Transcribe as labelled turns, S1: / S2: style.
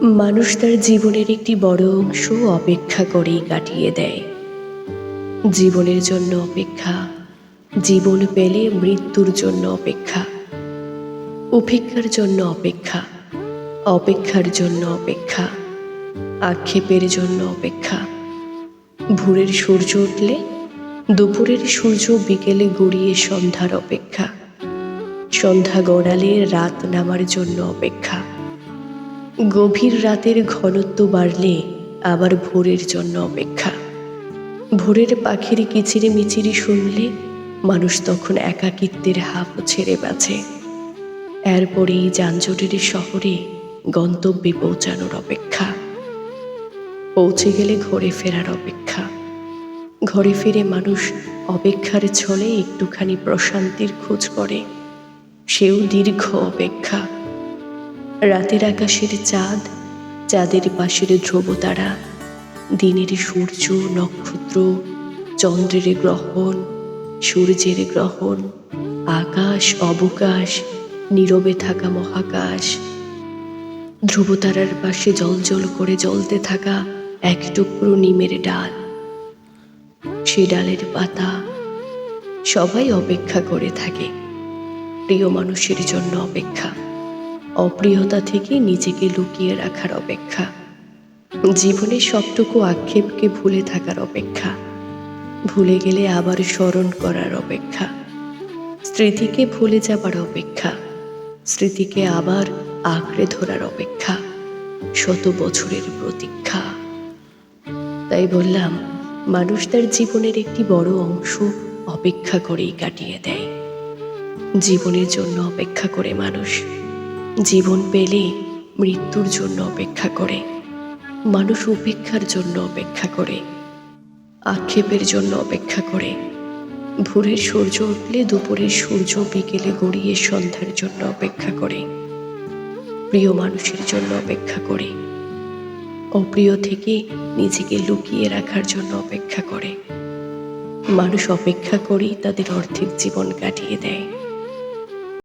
S1: মানুষ তার জীবনের একটি বড় অংশ অপেক্ষা করেই কাটিয়ে দেয়। জীবনের জন্য অপেক্ষা, জীবন পেলে মৃত্যুর জন্য অপেক্ষা, উপেক্ষার জন্য অপেক্ষা, অপেক্ষার জন্য অপেক্ষা, আক্ষেপের জন্য অপেক্ষা। ভোরের সূর্য উঠলে, দুপুরের সূর্য বিকেলে গড়িয়ে সন্ধ্যার অপেক্ষা, সন্ধ্যা গড়ালে রাত নামার জন্য অপেক্ষা, গভীর রাতের ঘনত্ব বাড়লে আবার ভোরের জন্য অপেক্ষা। ভোরের পাখির কিচিরি মিচিরি শুনলে মানুষ তখন একাকিত্বের হাঁপ ছেড়ে বাঁচে। এরপরেই যানজটের শহরে গন্তব্যে পৌঁছানোর অপেক্ষা, পৌঁছে গেলে ঘরে ফেরার অপেক্ষা। ঘরে ফিরে মানুষ অপেক্ষার ছলে একটুখানি প্রশান্তির খোঁজ করে, সেও দীর্ঘ অপেক্ষা। রাতের আকাশের চাঁদ, চাঁদের পাশের ধ্রুবতারা, দিনের সূর্য নক্ষত্র, চন্দ্রের গ্রহণ, সূর্যের গ্রহণ, আকাশ অবকাশ, নীরবে থাকা মহাকাশ, ধ্রুবতারার পাশে জল করে জ্বলতে থাকা এক টুকরো নিমের ডাল, সে ডালের পাতা, সবাই অপেক্ষা করে থাকে। প্রিয় মানুষের জন্য অপেক্ষা, অপ্রিয়তা থেকে নিজেকে লুকিয়ে রাখার অপেক্ষা, জীবনের সবটুকু আক্ষেপকে ভুলে থাকার অপেক্ষা, ভুলে গেলে আবার স্মরণ করার অপেক্ষা, স্মৃতিকে ভুলে যাবার অপেক্ষা, স্মৃতিকে আবার আঁকড়ে ধরার অপেক্ষা, 100 বছরের প্রতীক্ষা। তাই বললাম, মানুষ তার জীবনের একটি বড় অংশ অপেক্ষা করেই কাটিয়ে দেয়। জীবনের জন্য অপেক্ষা করে মানুষ, জীবন পেলে মৃত্যুর জন্য অপেক্ষা করে মানুষ, উপেক্ষার জন্য অপেক্ষা করে, আক্ষেপের জন্য অপেক্ষা করে, ভোরের সূর্য উঠলে দুপুরের সূর্য বিকেলে গড়িয়ে সন্ধ্যার জন্য অপেক্ষা করে, প্রিয় মানুষের জন্য অপেক্ষা করে, অপ্রিয় থেকে নিজেকে লুকিয়ে রাখার জন্য অপেক্ষা করে। মানুষ অপেক্ষা করেই তাদের অর্ধেক জীবন কাটিয়ে দেয়।